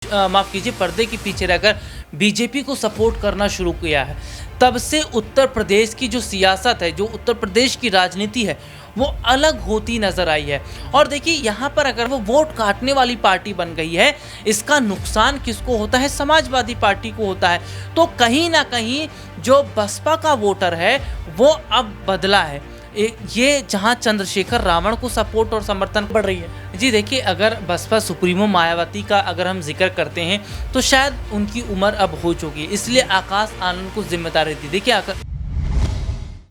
माफ़ कीजिए पर्दे के पीछे रहकर बीजेपी को सपोर्ट करना शुरू किया है, तब से उत्तर प्रदेश की जो सियासत है, जो उत्तर प्रदेश की राजनीति है, वो अलग होती नज़र आई है। और देखिए यहाँ पर अगर वो वोट काटने वाली पार्टी बन गई है, इसका नुकसान किसको होता है? समाजवादी पार्टी को होता है। तो कहीं ना कहीं जो बसपा का वोटर है वो अब बदला है। ये जहां चंद्रशेखर रावण को सपोर्ट और समर्थन बढ़ रही है। जी देखिए, अगर बसपा सुप्रीमो मायावती का अगर हम जिक्र करते हैं तो शायद उनकी उम्र अब हो चुकी है, इसलिए आकाश आनंद को जिम्मेदारी दी। देखिए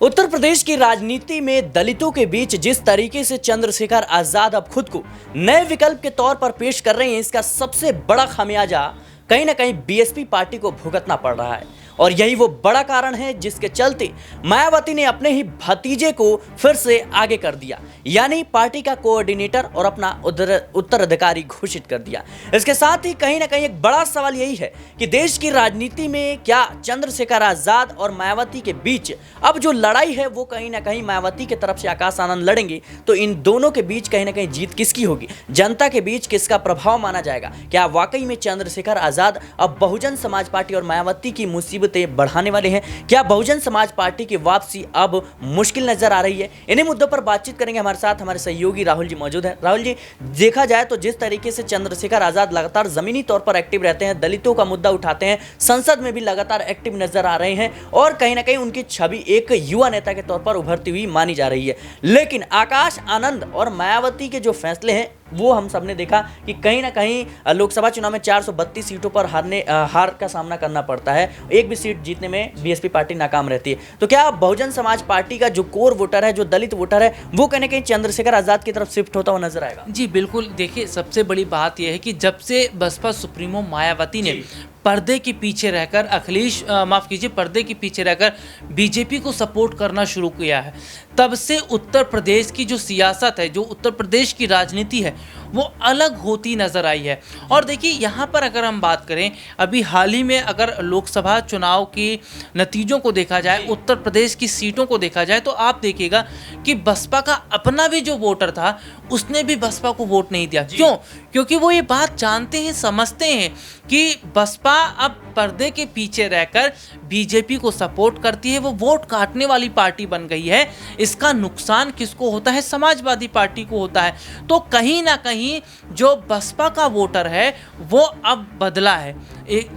उत्तर प्रदेश की राजनीति में दलितों के बीच जिस तरीके से चंद्रशेखर आजाद अब खुद को नए विकल्प के तौर पर पेश कर रहे हैं, इसका सबसे बड़ा खामियाजा कहीं ना कहीं बीएसपी पार्टी को भुगतना पड़ रहा है। और यही वो बड़ा कारण है जिसके चलते मायावती ने अपने ही भतीजे को फिर से आगे कर दिया, यानी पार्टी का कोऑर्डिनेटर और अपना उत्तराधिकारी घोषित कर दिया। इसके साथ ही कहीं ना कहीं एक बड़ा सवाल यही है कि देश की राजनीति में क्या चंद्रशेखर आजाद और मायावती के बीच अब जो लड़ाई है वो कहीं ना कहीं मायावती की तरफ से आकाश आनंद लड़ेंगे, तो इन दोनों के बीच कहीं ना कहीं जीत किसकी होगी? जनता के बीच किसका प्रभाव माना जाएगा? क्या वाकई में चंद्रशेखर आजाद अब बहुजन समाज पार्टी और मायावती की मुसीबत बढ़ाने वाले हैं? क्या बहुजन समाज पार्टी की वापसी अब मुश्किल नजर आ रही है? इन्हीं मुद्दों पर बातचीत करेंगे। हमारे साथ हमारे सहयोगी राहुल जी मौजूद हैं। राहुल जी, देखा जाए तो जिस तरीके से चंद्रशेखर आजाद लगातार जमीनी तौर पर एक्टिव रहते हैं, दलितों का मुद्दा उठाते हैं, संसद में भी लगातार एक्टिव नजर आ रहे हैं और कहीं ना कहीं उनकी छवि एक युवा नेता के तौर पर उभरती हुई मानी जा रही है। लेकिन आकाश आनंद और मायावती के जो फैसले हैं वो हम सबने देखा कि कहीं ना कहीं लोकसभा चुनाव में 432 सीटों पर हार का सामना करना पड़ता है। एक भी सीट जीतने में बीएसपी पार्टी नाकाम रहती है। तो क्या बहुजन समाज पार्टी का जो कोर वोटर है, जो दलित वोटर है, वो कहीं ना कहीं चंद्रशेखर आजाद की तरफ शिफ्ट होता हुआ नजर आएगा? जी बिल्कुल। देखिए, सबसे बड़ी बात यह है कि जब से बसपा सुप्रीमो मायावती ने पर्दे के पीछे रहकर पर्दे के पीछे रहकर बीजेपी को सपोर्ट करना शुरू किया है, तब से उत्तर प्रदेश की जो सियासत है, जो उत्तर प्रदेश की राजनीति है, वो अलग होती नज़र आई है। और देखिए यहाँ पर अगर हम बात करें, अभी हाल ही में अगर लोकसभा चुनाव के नतीजों को देखा जाए, उत्तर प्रदेश की सीटों को देखा जाए, तो आप देखिएगा कि बसपा का अपना भी जो वोटर था उसने भी बसपा को वोट नहीं दिया। क्यों? क्योंकि वो ये बात जानते हैं, समझते हैं कि बसपा अब पर्दे के पीछे रहकर बीजेपी को सपोर्ट करती है, वो वोट काटने वाली पार्टी बन गई है। इसका नुकसान किसको होता है? समाजवादी पार्टी को होता है। तो कहीं ना कहीं जो बसपा का वोटर है वो अब बदला है।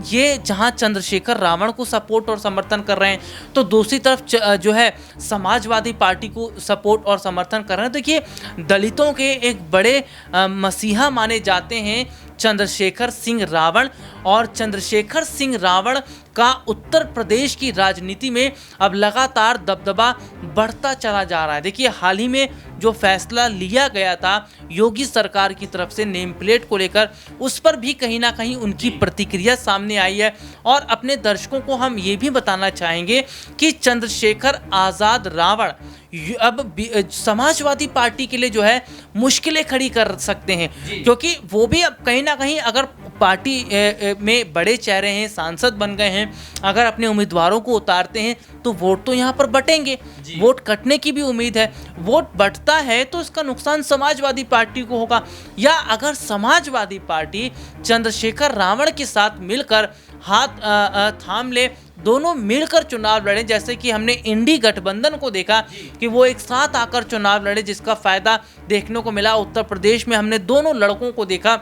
ये जहां चंद्रशेखर रावण को सपोर्ट और समर्थन कर रहे हैं, तो दूसरी तरफ जो है समाजवादी पार्टी को सपोर्ट और समर्थन कर रहे हैं। देखिए, दलितों के एक बड़े मसीहा माने जाते हैं चंद्रशेखर सिंह रावण, और चंद्रशेखर सिंह रावण का उत्तर प्रदेश की राजनीति में अब लगातार दबदबा बढ़ता चला जा रहा है। देखिए, हाल ही में जो फैसला लिया गया था योगी सरकार की तरफ से नेम प्लेट को लेकर, उस पर भी कहीं ना कहीं उनकी प्रतिक्रिया सामने आई है। और अपने दर्शकों को हम ये भी बताना चाहेंगे कि चंद्रशेखर आजाद रावण अब समाजवादी पार्टी के लिए जो है मुश्किलें खड़ी कर सकते हैं, क्योंकि वो भी अब कहीं ना कहीं अगर पार्टी में बड़े चेहरे हैं, सांसद बन गए हैं, अगर अपने उम्मीदवारों को उतारते हैं तो वोट तो यहाँ पर बटेंगे, वोट कटने की भी उम्मीद है। वोट बटता है तो इसका नुकसान समाजवादी पार्टी को होगा। या अगर समाजवादी पार्टी चंद्रशेखर रावण के साथ मिलकर हाथ थाम ले, दोनों मिलकर चुनाव लड़े, जैसे कि हमने इंडी गठबंधन को देखा कि वो एक साथ आकर चुनाव लड़े, जिसका फायदा देखने को मिला। उत्तर प्रदेश में हमने दोनों लड़कों को देखा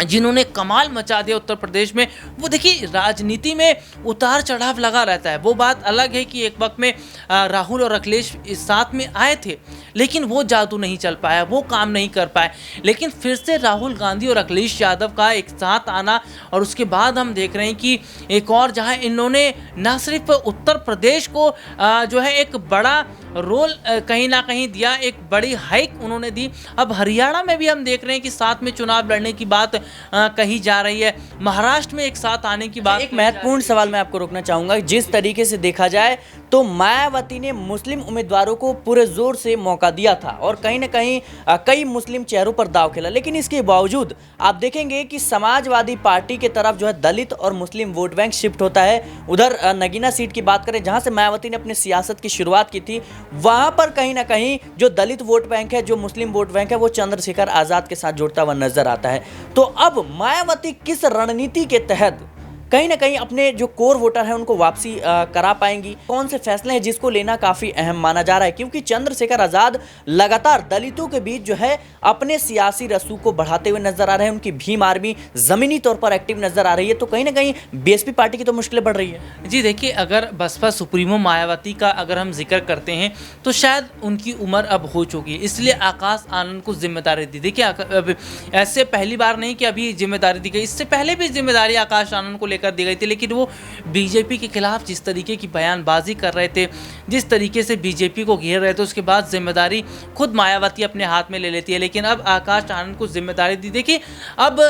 जिन्होंने कमाल मचा दिया उत्तर प्रदेश में। वो देखिए, राजनीति में उतार चढ़ाव लगा रहता है। वो बात अलग है कि एक वक्त में राहुल और अखिलेश साथ में आए थे, लेकिन वो जादू नहीं चल पाया, वो काम नहीं कर पाए। लेकिन फिर से राहुल गांधी और अखिलेश यादव का एक साथ आना, और उसके बाद हम देख रहे हैं कि एक और जहां इन्होंने न सिर्फ उत्तर प्रदेश को जो है एक बड़ा रोल कहीं ना कहीं दिया, एक बड़ी हाइक उन्होंने दी। अब हरियाणा में भी हम देख रहे हैं कि साथ में चुनाव लड़ने की बात कही जा रही है, महाराष्ट्र में एक साथ आने की बात। एक महत्वपूर्ण सवाल मैं आपको रोकना चाहूंगा। जिस तरीके से देखा जाए तो मायावती ने मुस्लिम उम्मीदवारों को पूरे जोर से मौका दिया था और कहीं ना कहीं कई मुस्लिम चेहरों पर दांव खेला, लेकिन इसके बावजूद आप देखेंगे कि समाजवादी पार्टी की तरफ जो है दलित और मुस्लिम वोट बैंक शिफ्ट होता है। उधर नगीना सीट की बात करें, जहां से मायावती ने अपनी सियासत की शुरुआत की थी, वहां पर कहीं ना कहीं जो दलित वोट बैंक है, जो मुस्लिम वोट बैंक है, वो चंद्रशेखर आजाद के साथ जुड़ता हुआ नजर आता है। तो अब मायावती किस रणनीति के तहत कहीं ना कहीं अपने जो कोर वोटर है उनको वापसी करा पाएंगी, कौन से फैसले हैं जिसको लेना काफी अहम माना जा रहा है, क्योंकि चंद्रशेखर आजाद लगातार दलितों के बीच जो है अपने सियासी रसूख को बढ़ाते हुए नजर आ रहे हैं। उनकी भीम आर्मी जमीनी तौर पर एक्टिव नजर आ रही है, तो कहीं ना कहीं बीएसपी पार्टी की तो मुश्किलें बढ़ रही है। जी देखिए, अगर बसपा सुप्रीमो मायावती का अगर हम जिक्र करते हैं तो शायद उनकी उम्र अब हो चुकी है, इसलिए आकाश आनंद को जिम्मेदारी दी। देखिए अब ऐसे पहली बार नहीं कि अभी जिम्मेदारी दी गई, इससे पहले भी जिम्मेदारी आकाश आनंद को लेकर दी गई थी, लेकिन वो बीजेपी के खिलाफ जिस तरीके की बयानबाजी कर रहे थे, जिस तरीके से बीजेपी को घेर रहे थे, उसके बाद जिम्मेदारी खुद मायावती अपने हाथ में ले लेती है। लेकिन अब आकाश आनंद को जिम्मेदारी दी। देखिए अब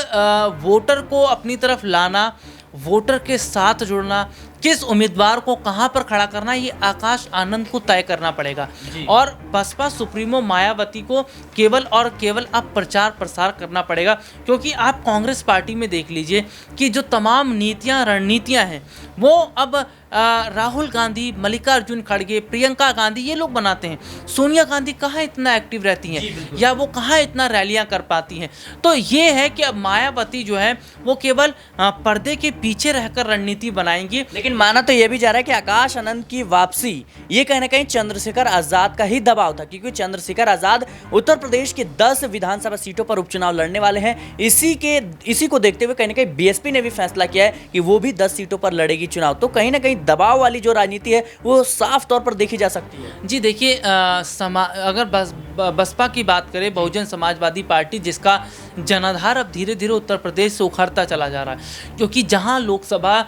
वोटर को अपनी तरफ लाना, वोटर के साथ जुड़ना, किस उम्मीदवार को कहां पर खड़ा करना, ये आकाश आनंद को तय करना पड़ेगा। और बसपा सुप्रीमो मायावती को केवल और केवल अब प्रचार प्रसार करना पड़ेगा, क्योंकि आप कांग्रेस पार्टी में देख लीजिए कि जो तमाम नीतियां रणनीतियां हैं वो अब राहुल गांधी, मल्लिकार्जुन खड़गे, प्रियंका गांधी ये लोग बनाते हैं। सोनिया गांधी कहाँ इतना एक्टिव रहती हैं या वो कहाँ इतना रैलियां कर पाती हैं। तो ये है कि अब मायावती जो है वो केवल पर्दे के पीछे रहकर रणनीति बनाएंगी। लेकिन माना तो यह भी जा रहा है कि आकाश आनंद की वापसी ये कहीं ना कहीं चंद्रशेखर आजाद का ही दबाव था, क्योंकि चंद्रशेखर आजाद उत्तर प्रदेश की 10 विधानसभा सीटों पर उपचुनाव लड़ने वाले हैं। इसी को देखते हुए कहीं ना कहीं बीएसपी ने भी फैसला किया है कि वो भी 10 सीटों पर लड़ेगी चुनाव। तो कहीं ना कहीं दबाव वाली जो राजनीति है वो साफ तौर पर देखी जा सकती है। जी देखिए, अगर बसपा की बात करें, बहुजन समाजवादी पार्टी, जिसका जनाधार अब धीरे धीरे उत्तर प्रदेश से उखड़ता चला जा रहा है, क्योंकि जहां लोकसभा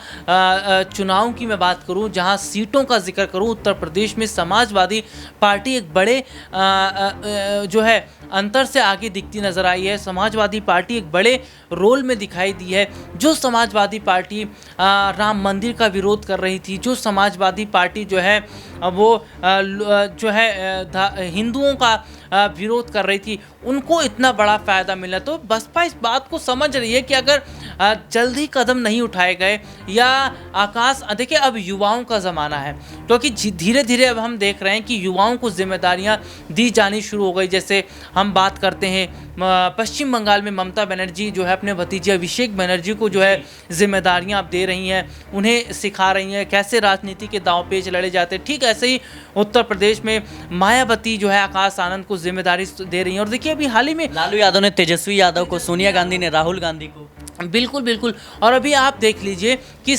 चुनाव की मैं बात करूं, जहां सीटों का जिक्र करूं, उत्तर प्रदेश में समाजवादी पार्टी एक बड़े जो है अंतर से आगे दिखती नजर आई है। समाजवादी पार्टी एक बड़े रोल में दिखाई दी है। जो समाजवादी पार्टी राम मंदिर का विरोध कर रही थी, जो समाजवादी पार्टी जो है वो जो है हिंदुओं का विरोध कर रही थी, उनको इतना बड़ा फ़ायदा मिला। तो बसपा इस बात को समझ रही है कि अगर जल्दी कदम नहीं उठाए गए या आकाश, देखिए अब युवाओं का ज़माना है, क्योंकि धीरे धीरे अब हम देख रहे हैं कि युवाओं को जिम्मेदारियां दी जानी शुरू हो गई। जैसे हम बात करते हैं पश्चिम बंगाल में ममता बनर्जी जो है अपने भतीजे अभिषेक बनर्जी को जो है जिम्मेदारियां अब दे रही हैं, उन्हें सिखा रही हैं कैसे राजनीति के दांव पेच लड़े जाते हैं। ठीक ऐसे ही उत्तर प्रदेश में मायावती जो है आकाश आनंद को जिम्मेदारी दे रही हैं। और देखिए अभी हाल ही में लालू यादव ने तेजस्वी यादव को, सोनिया गांधी ने राहुल गांधी को। बिल्कुल बिल्कुल। और अभी आप देख लीजिए कि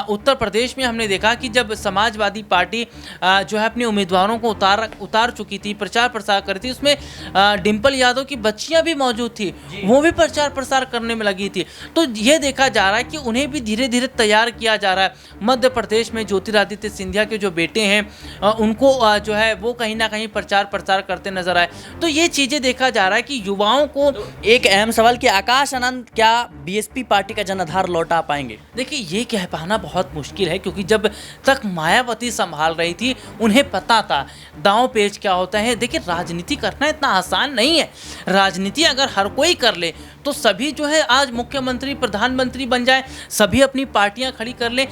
उत्तर प्रदेश में हमने देखा कि जब समाजवादी पार्टी जो है अपने उम्मीदवारों को उतार चुकी थी, प्रचार प्रसार कर रही थी, उसमें डिम्पल यादव की बच्चियां भी मौजूद थी, वो भी प्रचार प्रसार करने में लगी थी। तो ये देखा जा रहा है कि उन्हें भी धीरे धीरे तैयार किया जा रहा है। मध्य प्रदेश में ज्योतिरादित्य सिंधिया के जो बेटे हैं उनको जो है वो कहीं ना कहीं प्रचार प्रसार करते नजर आए। तो ये चीज़ें देखा जा रहा है कि युवाओं को एक अहम सवाल कि आकाश आनंद क्या बीएसपी पार्टी का जनाधार लौटा पाएंगे? देखिए ये कह पाना बहुत मुश्किल है, क्योंकि जब तक मायावती संभाल रही थी उन्हें पता था दांव पेच क्या होता है। देखिए राजनीति करना इतना आसान नहीं है। राजनीति अगर हर कोई कर ले तो सभी जो है आज मुख्यमंत्री प्रधानमंत्री बन जाए, सभी अपनी पार्टियां खड़ी कर ले।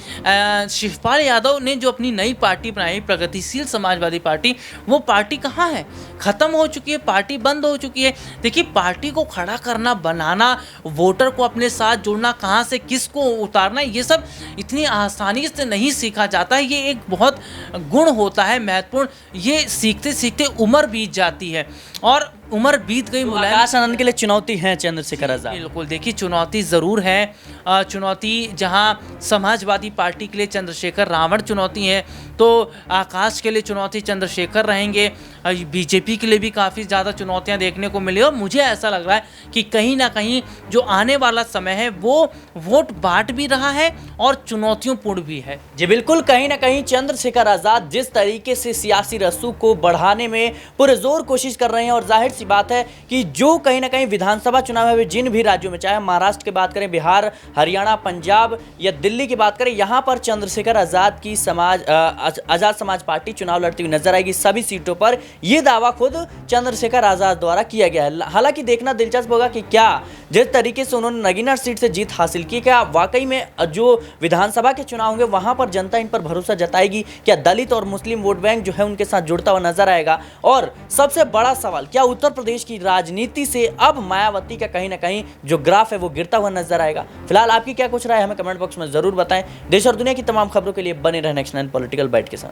शिवपाल यादव ने जो अपनी नई पार्टी बनाई प्रगतिशील समाजवादी पार्टी, वो पार्टी कहाँ है? खत्म हो चुकी है, पार्टी बंद हो चुकी है। देखिए पार्टी को खड़ा करना, बनाना, वोटर को अपने साथ जोड़ना, कहाँ से किसको उतारना, ये सब इतनी आसानी से नहीं सीखा जाता है। ये एक बहुत गुण होता है महत्वपूर्ण। ये सीखते सीखते उम्र बीत जाती है और उम्र बीत गई। तो आकाश आनंद के लिए चुनौती है चंद्रशेखर आजाद? बिल्कुल, देखिए चुनौती ज़रूर है। चुनौती जहां समाजवादी पार्टी के लिए चंद्रशेखर रावण चुनौती है, तो आकाश के लिए चुनौती चंद्रशेखर रहेंगे। बीजेपी के लिए भी काफ़ी ज़्यादा चुनौतियां देखने को मिली और मुझे ऐसा लग रहा है कि कहीं ना कहीं जो आने वाला समय है वो वोट बांट भी रहा है और चुनौतियों पूर्ण भी है। जी बिल्कुल, कहीं ना कहीं चंद्रशेखर आजाद जिस तरीके से सियासी रसूख को बढ़ाने में पुरजोर कोशिश कर रहे हैं, और जाहिर सी बात है कि जो कहीं ना कहीं विधानसभा चुनाव है जिन भी राज्यों में, चाहे महाराष्ट्र की बात करें, बिहार, हरियाणा, पंजाब या दिल्ली की बात करें, यहाँ पर चंद्रशेखर आजाद की आजाद समाज पार्टी चुनाव लड़ती हुई नजर आएगी सभी सीटों पर। यह दावा खुद चंद्रशेखर आजाद द्वारा किया गया है। हालांकि देखना दिलचस्प होगा कि क्या जिस तरीके से उन्होंने नगीना सीट से जीत हासिल की, क्या वाकई में जो विधानसभा के चुनाव होंगे वहां पर जनता इन पर भरोसा जताएगी? क्या दलित और मुस्लिम वोट बैंक जो है उनके साथ जुड़ता हुआ नजर आएगा? और सबसे बड़ा सवाल, क्या उत्तर प्रदेश की राजनीति से अब मायावती का कहीं ना कहीं जो ग्राफ है वो गिरता हुआ नजर आएगा? फिलहाल आपकी क्या कुछ राय है, हमें कमेंट बॉक्स में जरूर बताएं। देश और दुनिया की तमाम खबरों के लिए बने रहें नेक्स्ट 9 पॉलिटिकल बाइट के साथ।